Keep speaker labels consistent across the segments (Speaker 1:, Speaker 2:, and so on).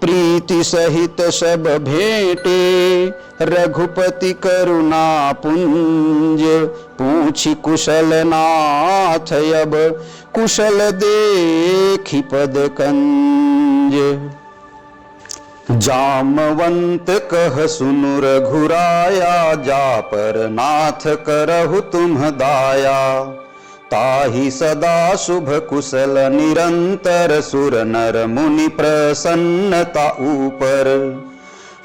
Speaker 1: प्रीति सहित सब भेंटे रघुपति करुणा पुंज। पूछी कुशल नाथ अब कुशल देखी पद कंज। जामवंत कह सुनु रघुराया जा पर नाथ करहु तुम दाया। ताहि सदा शुभ कुशल निरंतर सुर नर मुनि प्रसन्नता ऊपर।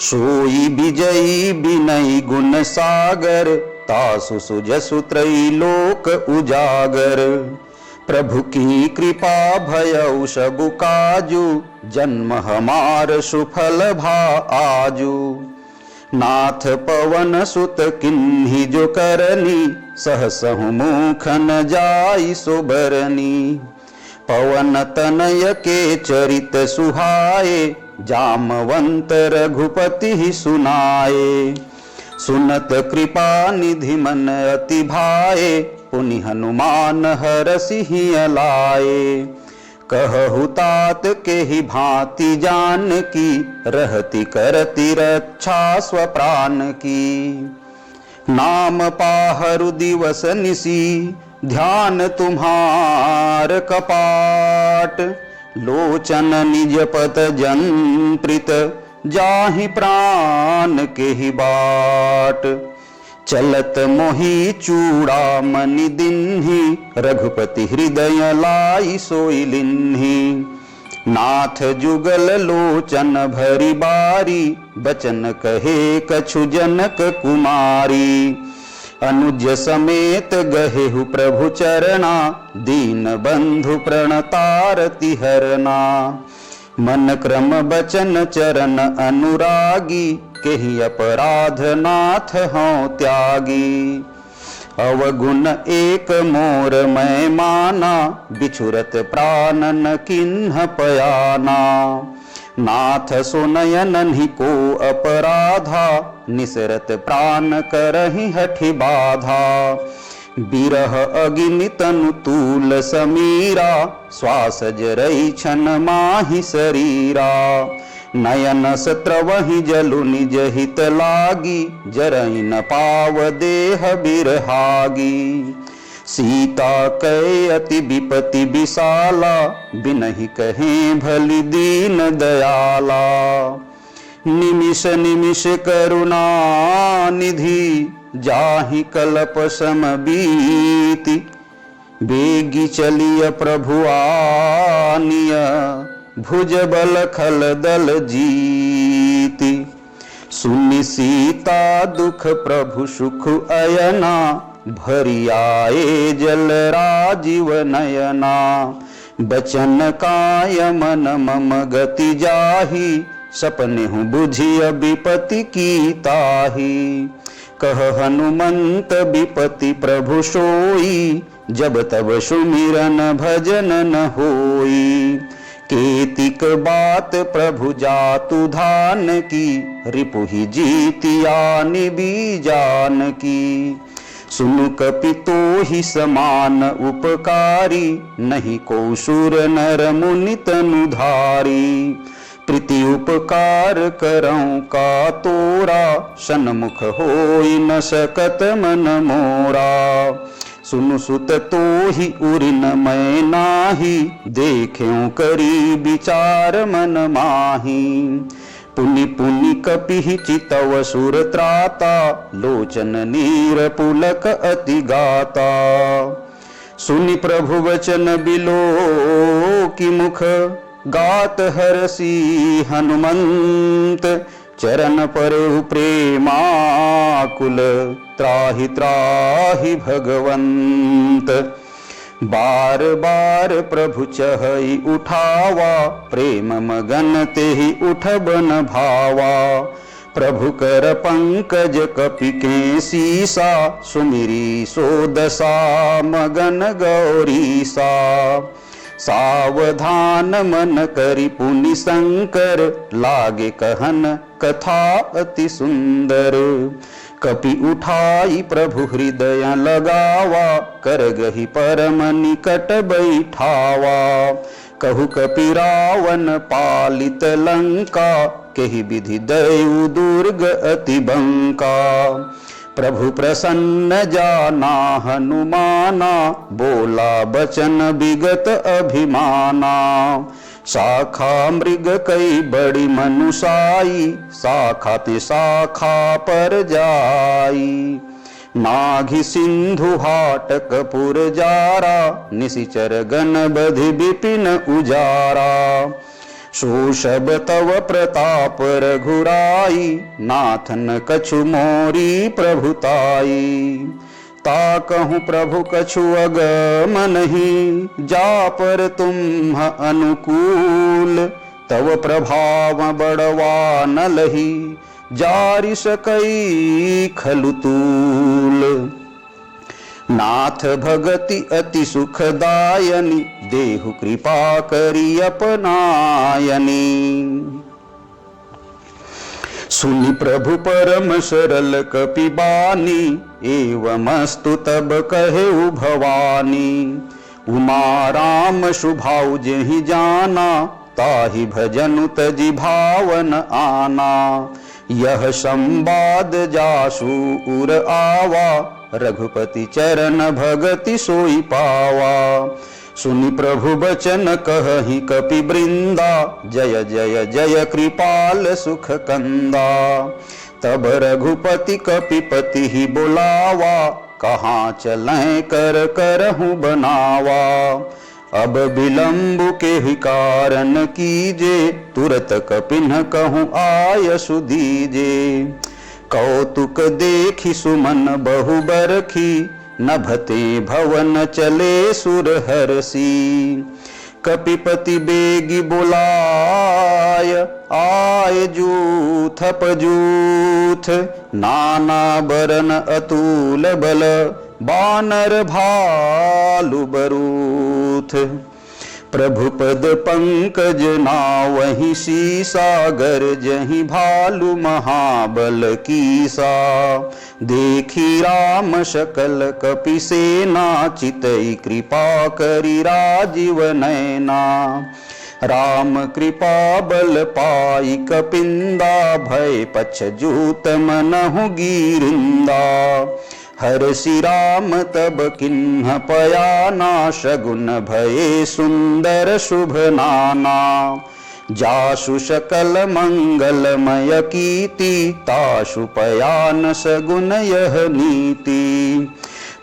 Speaker 1: सोई विजयी बिनई गुण सागर तासु सुजसु त्रैलोक उजागर। प्रभु की कृपा भयउ सबु काजू जन्म हमार सुफल भा आजू। नाथ पवन सुत किन्ही जो करनी सहसहु मुख न जाई सुबरनी। पवन तनय के चरित सुहाए जामवंत रघुपति ही सुनाए। सुनत कृपा निधि मन अति भाए पुनि हनुमान हरसि लाए। कहु तात के ही भांति जान की रहती करती रक्षा स्वप्राण की। नाम पाहरु दिवस निसी ध्यान तुम्हार कपाट। लोचन निज पत जंत्रित जाहि प्राण के ही बाट। चलत मोहि चूड़ामणि दिन्हि रघुपति हृदय लाई सोई लिन्हि। नाथ जुगल लोचन भरी बारी बचन कहे कछु जनक कुमारी। अनुज समेत गहेहु प्रभु चरणा दीन बंधु प्रणतारति हरना। मन क्रम बचन चरण अनुरागी केहि अपराध नाथ हों त्यागी। अवगुण एक मोर मैं माना बिछुरत प्राण न किन्ह पयाना। नाथ सुनय नन्हि को अपराधा निसरत प्राण करहि हठि बाधा। बिरह अग्नि तनु तूल समीरा श्वास जरई छन माहि शरीरा। नयन सत्रवहि जलु निज हित लागी जरई न पाव देह बिरहागी। सीता कै अति विपति विशाला बिनहि कहे भली दीन दयाला। निमिष निमिष करुणा निधि जाहि कल्प सम बीति। बेगी चलिय प्रभु आनिय भुज बल खल दल जीति। सुनि सीता दुख प्रभु सुख अयना भरी आए जल राजीव नयना। बचन काय मन मम गति जाहि सपने हूँ बुझिय विपति की ताही। कह हनुमंत विपति प्रभु सोई जब तब सुमिरन भजन न होई। केतिक बात प्रभु जातु धान की रिपुहि जीतिया निबीजान की। सुनु कपितो ही समान उपकारी नहीं को सुर नर मुनि तनुधारी। प्रीति उपकार करऊं का तोरा सन्मुख होई न सकत मन मोरा। सुनु सुत तो ही उरिन मैं नाही देख्यूं करी विचार मन माही। पुनि पुनि कपि चितव सुर त्राता लोचन नीर पुलक अति गाता। सुनि प्रभु वचन बिलो की मुख गात हरसी हनुमंत। चरण पर प्रेमाकुल त्राहि त्राहि भगवंत। बार बार प्रभु चहई उठावा प्रेम मगन तेहि उठबन भावा। प्रभु कर पंकज कपि के सीसा सुमिरी सो दशा मगन गौरीसा। सावधान मन करि पुनि शंकर लागे कहन कथा अति सुंदर। कपि उठाई प्रभु हृदय लगावा कर गही परम निकट बैठावा। कहु कपि रावण पालित लंका, केहि विधि दयु दुर्ग अति बंका। प्रभु प्रसन्न जाना हनुमाना, बोला बचन विगत अभिमाना। शाखा मृग कई बड़ी मनुसाई, शाखा ते शाखा पर जाई। माघी सिंधु हाटक पुर जारा, निशिचर गण बधि विपिन उजारा। शोषब तव प्रताप रघुराई, नाथन कछु मोरी प्रभुताई। ताकहु प्रभु कछु अगम नहीं, जा पर तुम अनुकूल। तव प्रभाव बड़वा न लही, जारि सकई खलु तूल। नाथ भगति अति सुखदायनी, देहु कृपा करी अपनायनी। सुनि प्रभु परम सरल कपि बानी, एवमस्तु तब कहेउ भवानी। उमा राम शुभाउ जेहि जाना, ताहि भजनु तजि भावन आना। यह संवाद जासु उर आवा, रघुपति चरण भगति सोई पावा। सुनि प्रभु बचन कहहि कपि वृंदा, जय जय जय कृपाल सुख कंदा। तब रघुपति कपिपति ही बुलावा, कहाँ चलें कर करहूँ बनावा। अब विलंब के ही कारण कीजे, तुरत कपिन कहूँ आय सुदीजे। कौतुक देखि सुमन बहु बरखी, नभते भवन चले सुर हरसी। कपिपति बेगी बुलाय, आय जूथ पजूथ। नाना बरन अतुल बल, बानर भालु बरूथ। प्रभु पद पंकज नावहि सीसा, गरजहि भालु महाबल कीसा। देखी राम सकल कपि सेना, चितई कृपा करि राजीव नैना। राम कृपा बल पाई कपिंदा, भय पछजूत मनहु गीरिंदा। हरषि राम तब किन्ह पयाना, शगुन भये सुंदर शुभ नाना। जासु सकल मंगलमय कीर्ति, तासु पयान सगुन यह नीति।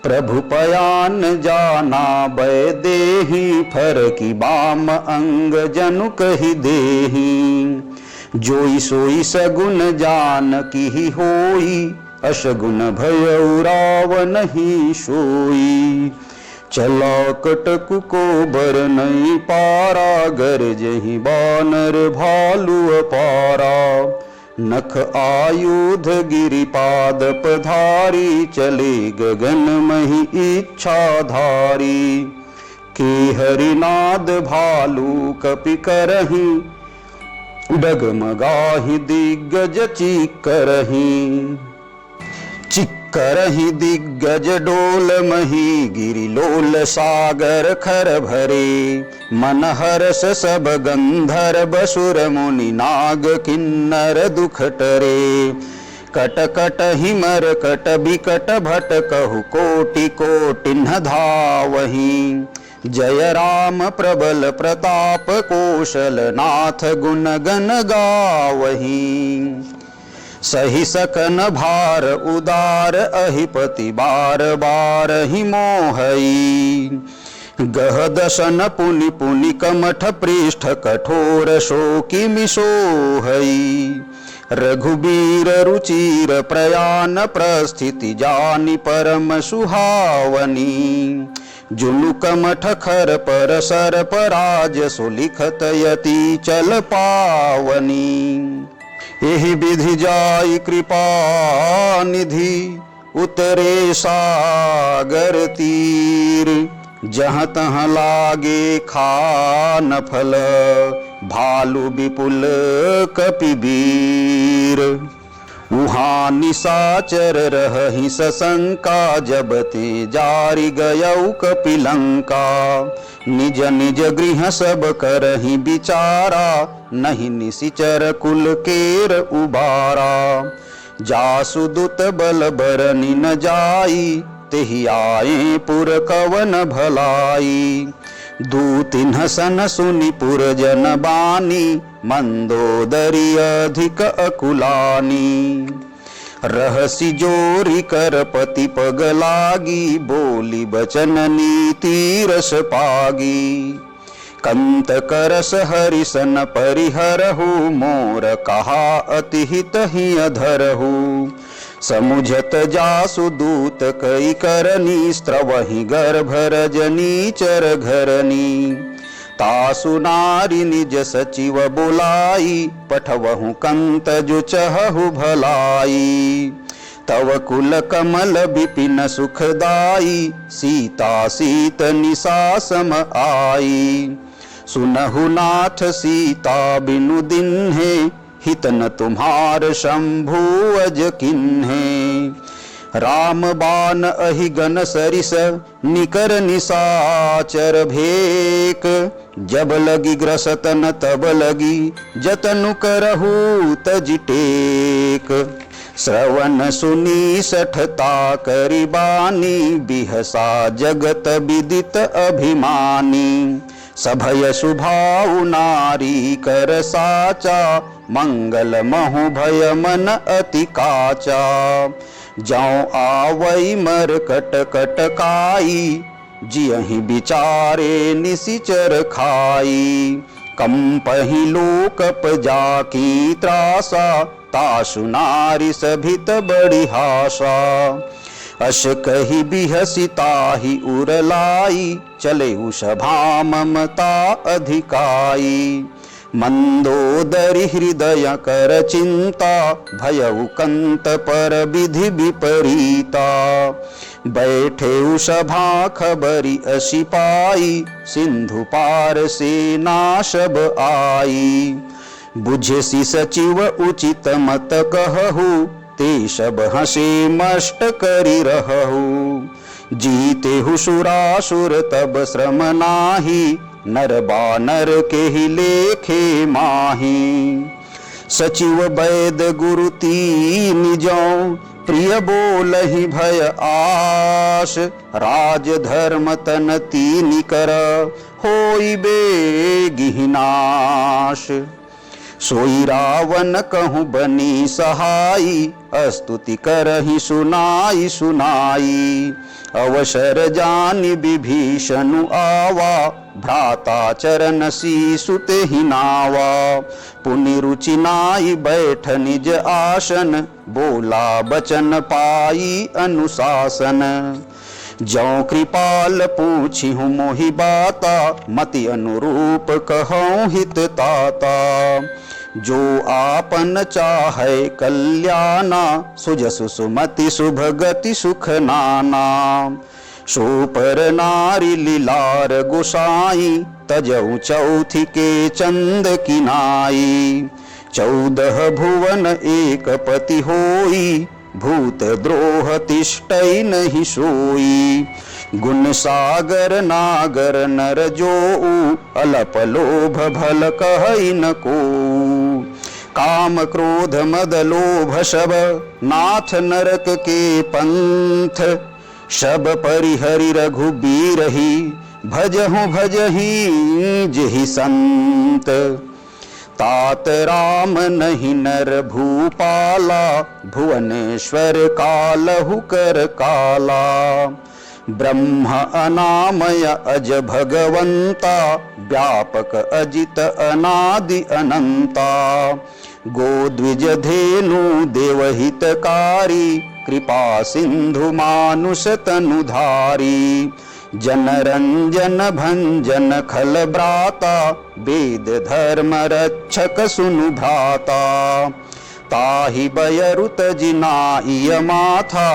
Speaker 1: प्रभु पयान जाना भय देहि, फरकी बाम अंग जनु कहि देहि। जोई सोई सगुन जान की होई, अशगुन भयउ रावण ही सोई। चला कटकु को बर नहीं पारा, गरजहि बानर भालु अपारा। नख आयुध गिरिपाद पधारी, चले गगन मही इच्छाधारी। के हरिनाद भालु कपि करहि, डगमगाहि दिग्गज चिक्करहि। चिक्करहि दिग्गज डोल मही, गिरिलोल सागर खर भरे। मन हर्ष सब गंधर्व सुर मुनि, नाग किन्नर दुख टरे। कट कट हिमर कट बिकट भट, कहु कोटि कोटिन्ह धावहि। जय राम प्रबल प्रताप, कौशल नाथ गुण गण गावहि। सही सकन भार उदार, अहिपति बार बार ही मोहई। गह दशन पुनि पुनि कमठ पृष्ठ, कठोर शोकि मिशोहई। रघुबीर रुचिर प्रयाण, प्रस्थिति जानि परम सुहावनी। जुलु कमठ खर पर सर पराज, सुलिखत यति चल पावनी। एहि विधि जाई कृपा निधि, उतरे सागर तीर। जहाँ तहाँ लागे खान फल, भालु विपुल कपिबीर। उहाँ निशाचर रहहि सशंका, जब ते जारि गयौ कपिलंका। निज निज गृह सब करहि विचारा, नहीं निशिचर कुल केर उबारा। जासु दुत बल बरनि न जाई, तेहि आए पुर कवन भलाई। दूतिन्ह सन सुनि पुरजन बानी, मंदोदरी अधिक अकुलानी। रहसि जोरी कर पति पग लागी, बोली बचन नीति रस पागी। कंत करस हरिसन परिहरहु, मोर कहा अति हित ही अधरहु। समुझत जासु दूत कई करनी, स्त्रवहि गर्भ रजनी चर घरनी। तासु नारी निज सचिव बुलाई, पठवहु कंत जो चहहु भलाई। तव कुल कमल विपिन सुखदाई, सीता सीत निशा सम आई। सुनहु नाथ सीता बिनु दिन्हे, हित न तुम्हार शंभु अज किन्हे। राम बान अहिगन सरिस, निकर निशाचर भेक। जब लगी ग्रसतन तब लगी, जतनु करहु तज टेक। श्रवण सुनी सठता करिबानी, बिहसा जगत विदित अभिमानी। सभय सुभाउ नारी कर साचा, मंगल महु भय मन अति काचा। जाऊं आवई मर कट कट काई, जियहि विचारे निशिचर खाई। कंपहि लोकप जाकी त्रासा, तासु नारी सभित बड़ी हासा। अश कही बिहसी ताहि उरलाई, चले सभा ममता अधिकाई। मंदोदरी हृदय कर चिंता, भयउ कंत पर विधि विपरीता। बैठे सभा खबरी असी पाई, सिंधु पार सेना सब आई। बुझसी सचिव उचित मत कहहु, ते सब हसे मष्ट करि रहहु। जीते हु सुरासुर तब श्रम नाही, नर बानर के ही लेखे माही। सचिव वैद गुरु तीन जौ, प्रिय बोलहि भय आश। राज धर्म तन तीन कर, होई बेगिहि नाश। सोई रावण कहूँ बनी सहाई, स्तुति करहि सुनाई सुनाई। अवसर जानि विभीषणु आवा, भ्राता चरण सीसु तेहि नावा। पुनि रुचि नाई बैठ निज आसन, बोला बचन पाई अनुशासन। जौ कृपाल पूछिहु मोहि बाता, मति अनुरूप कहूँ हित ताता। जो आपन चाहे कल्याणा, सुजसु सुमति शुभ गति सुख नाना। सो पर नारी लीलार गुसाई, तजऊ चौथी के चंद किनाई। 14 भुवन एक पति होई, भूत द्रोह तिष्ठै नहीं सोई। गुण सागर नागर नर जोऊ, अलप लोभ भल कहै न को। काम क्रोध मद लोभ सब, नाथ नरक के पंथ। सब परिहरि रघुबीरहि, भजहु भजहि जेहि संत। तात राम नहीं नर भूपाला, भुवनेश्वर कालहु कर काला। ब्रह्म अनामय अज भगवंता, व्यापक अजित अनादि अनंता। गोद्विज धेनु देवहितकारी, कृपा सिंधु मानुष तनुधारी। जनरंजन भंजन खल ब्राता, वेद धर्म रक्षक सुनु भ्राता। ताहि बयरुत जिनाइय माथा,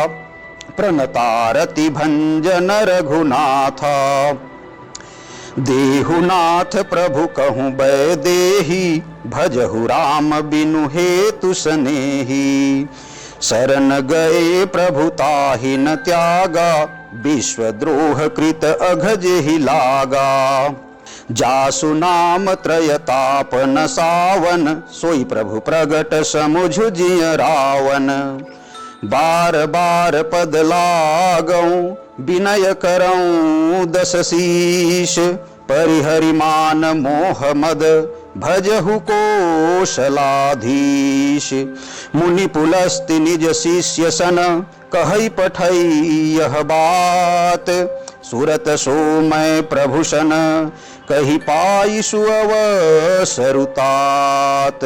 Speaker 1: प्रणतारति भंजन रघुनाथा। देहुनाथ प्रभु कहूँ बैदेही, भजहु राम बिनु हेतु सनेही। शरण गए प्रभु ताहि न त्यागा, विश्वद्रोह कृत अघज ही लागा। जासु नाम त्रयताप न सावन, सोई प्रभु प्रगट समुझ जिय रावण। बार बार पद लागऊं, विनय करऊं दस शीश। परिहरि मान मोह मद, भजहु कोशलाधीश। मुनि पुलस्ति निज शिष्य सन, कहई पठई यह बात। सुरत सो मैं प्रभु सन, कही पाई सुअवसरुतात।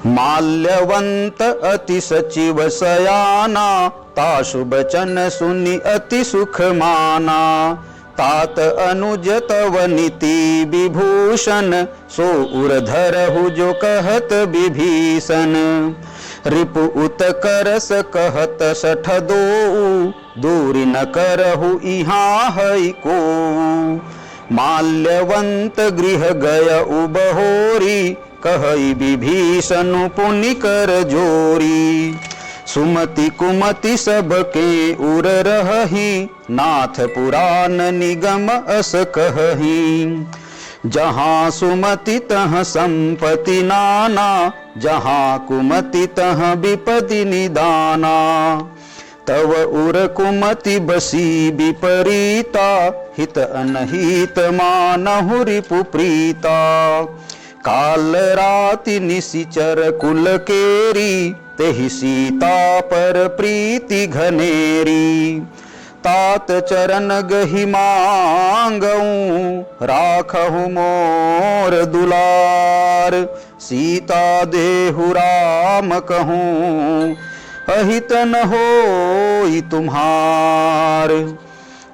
Speaker 1: माल्यवंत अति सचिव सयाना, ताशु बचन सुनि अति सुख माना। तात अनुज तव नीति विभूषण, सो उर धरहु जो कहत विभीषण। रिपु उत करस कहत सठ दोऊ, दूरी न करहु इहाँ है को। माल्यवंत गृह गय उबहोरी, कहई विभीषण पुनि कर जोरी। सुमति कुमति सबके उर रहहि, नाथ पुराण निगम अस कहहि। जहाँ सुमति तहाँ संपत्ति नाना, जहाँ कुमति तहाँ विपदि निदाना। तव उर कुमति बसी विपरीता, हित अनहित मानहु रिपु प्रीता। काल राति निशिचर कुल केरी, तेहि सीता पर प्रीति घनेरी। तात चरण गहि मांगऊं, राखहु मोर दुलार। सीता देहु राम कहूँ, अहित न होई तुम्हार।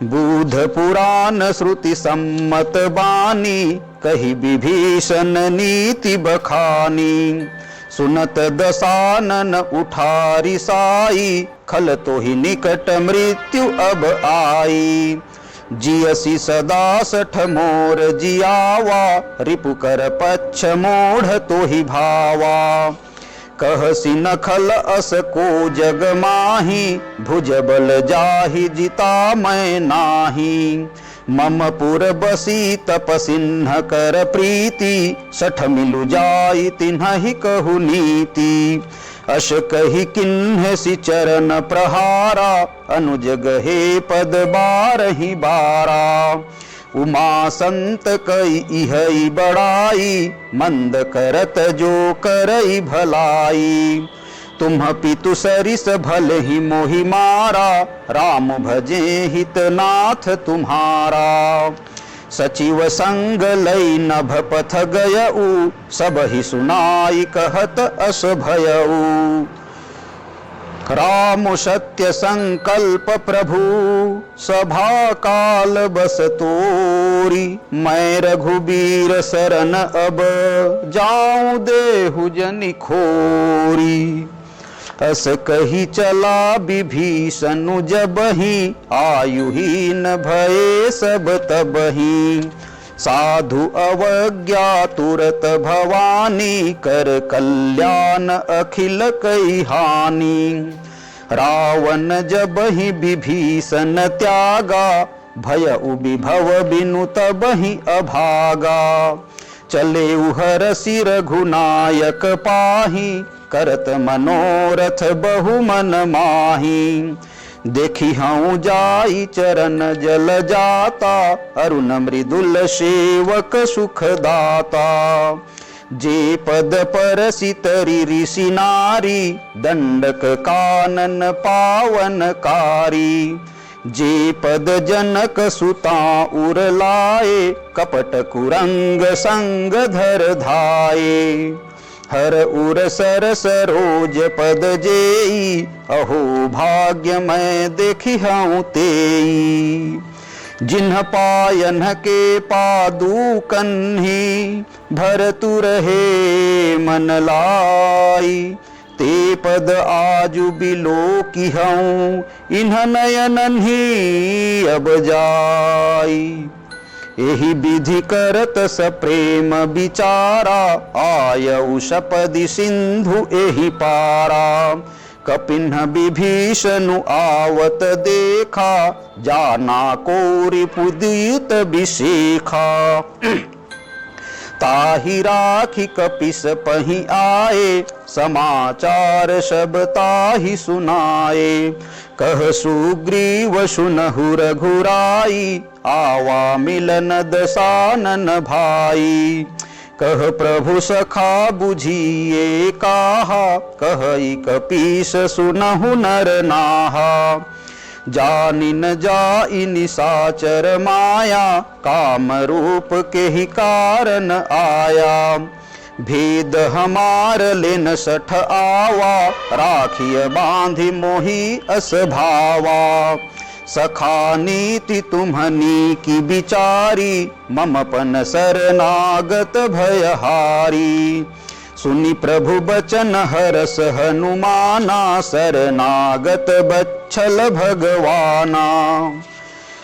Speaker 1: बुध पुराण श्रुति सम्मत बानी, कही विभीषण नीति बखानी। सुनत दसानन उठारी साई, खल तो ही निकट मृत्यु अब आई। जियसी सदा सठ मोर जियावा, रिपु कर पच्छ मोढ़ तो ही भावा। कहसी नखल अस को जग माही, भुज बल जाहि जिता मैं नाही। मम पुर बसी तपसिन्ह कर प्रीति, सठ मिलु जाई तिन्हि कहु नीति। अश कही किन्ह सि चरण प्रहारा, अनुज गहे पद बारहि बारा। उमा संत कई इहई बड़ाई, मंद करत जो करई भलाई। तुम पितु सरिस भल ही मोहि मारा, राम भजे हित नाथ तुम्हारा। सचिव संग लई नभ पथ गयऊ, सब ही सुनाई कहत अस भयऊ। राम सत्य संकल्प प्रभु, सभा काल बस तोरी। मैं रघुबीर शरण अब, जाऊं देहु जनि खोरी। अस कही चला विभीषण जबहि, आयुहीन भये सब तबहि। साधु अवज्ञा तुरत भवानी, कर कल्याण अखिल कई हानि। रावण जबहि विभीषण त्यागा, भय विभव बिनु तबहि अभागा। चले उहर सिर रघुनायक पाही, करत मनोरथ बहु मन माही। देखी हूँ जाई चरण जल जाता, अरुण मृदुल सेवक सुखदाता। जे पद पर सितरी ऋषि नारी, दंडक कानन पावनकारी। जे पद जनक सुता उर लाए, कपट कुरंग संग धर धाये। हर उर सर सरोज पद जेई, अहो भाग्य मैं देखी हूँ तेई। जिन्ह पायन के पादू कन्ही, भरतु रहे मन लाई। ते पद आजु बिलो की हूँ, इन्ह नयन ही अब जाई। एहि विधि करत सप्रेम विचारा, आयउ सपदि सिंधु एहि पारा। कपिन्ह विभीषणु आवत देखा, जाना कोरि पुदीत विशेखा। ताहि राखी कपिस पहि आए, समाचार सब ताहि सुनाए। कह सुग्रीव सुनहु रघुराई, आवा मिलन दसानन भाई। कह प्रभु सखा बुझिए काहा, कहई कपीस सुनहु नर नाहा। जानि न जाई निसाचर माया, काम रूप के ही कारण आया। भेद हमार लेन सठ आवा, राखिय बांधि मोहि अस भावा। सखा नीति तुम्हनी की बिचारी, ममपन शरणागत भयहारी। सुनि प्रभु बचन हरस हनुमाना, शरणागत बच्छल भगवाना।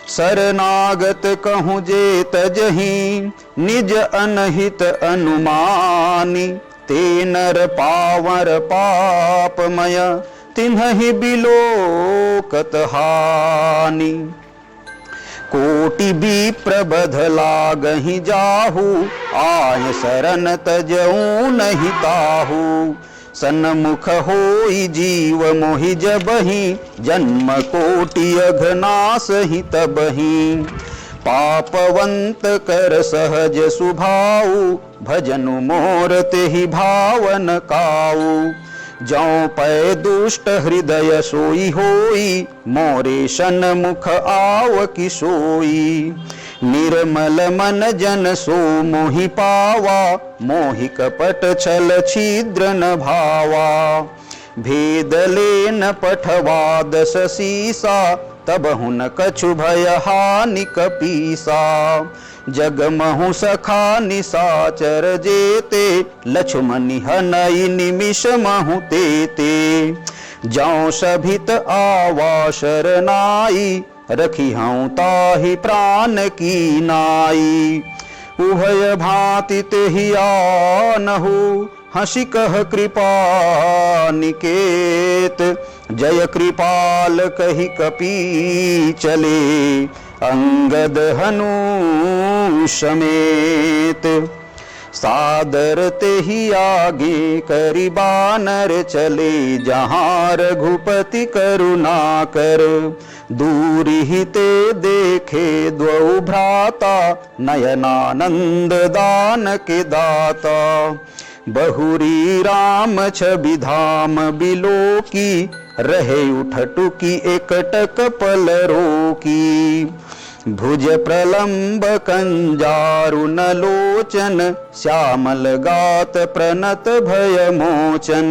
Speaker 1: शरणागत कहूँ जे तजहि, निज अनहित अनुमानी। ते नर पावर पापमय, तिन्हि बिलोकत हानि। कोटि विप्र बध लागहि जाहु, आय शरण तजऊ नहीं ताहू। सन्मुख होई जीव मोहि जबहि, जन्म कोटि अघनाश ही तबहि। पापवंत कर सहज सुभाऊ, भजनु मोर तेहि भावन काऊ। जौ पै दुष्ट हृदय सोई होई, मोरे सन्मुख आव कि सोई। निर्मल मन जन सो मोहि पावा, मोहि कपट छल छिद्र न भावा। भेद लेन पठवा दस सीसा, तब हुन कछु भय हानि कपीसा। जगमहु सखा निसाचर जेते, लक्ष्मण हनई निमिष महु तेते। जौ सभित आवा शरनाई, रखी हूँ ताहि प्राण की नाई। उभय भांति तेहि आनहु, हंसी कह कृपा निकेत। जय कृपाल कहि कपी चले, अंगद हनु समेत। सादर तेहि आगे करि बानर चले, जहाँ रघुपति करुणा कर। दूर ही ते देखे द्वौ भ्राता, नयनानंद दान के दाता। बहुरी राम छवि धाम बिलोकी, रहे उठटुकी एकटक पल रोकी। भुज प्रलंब कंजारुन लोचन, श्यामल गात प्रणत भय मोचन।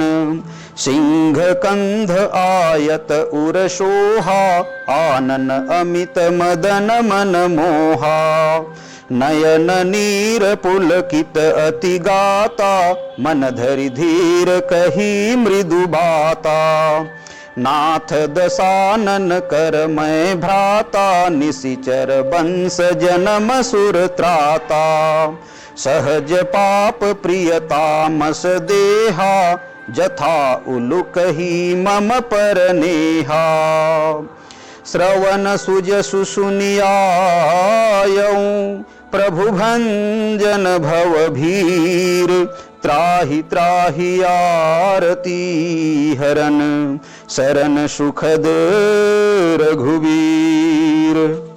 Speaker 1: सिंह कंध आयत उर शोहा, आनन अमित मदन मन मोहा। नयन नीर पुलकित अति गाता, मन धरि धीर कही मृदु बाता। नाथ दसानन कर मैं भ्राता, निशिचर वंश जन्म सुर त्राता। सहज पाप प्रियतामस देहा, जथा उलुकहि मम पर नेहा। श्रवण सुजसु सुनियायऊ, प्रभु भंजन भव भीर। त्राहि त्राहि आरती हरन, शरण सुखद रघुवीर।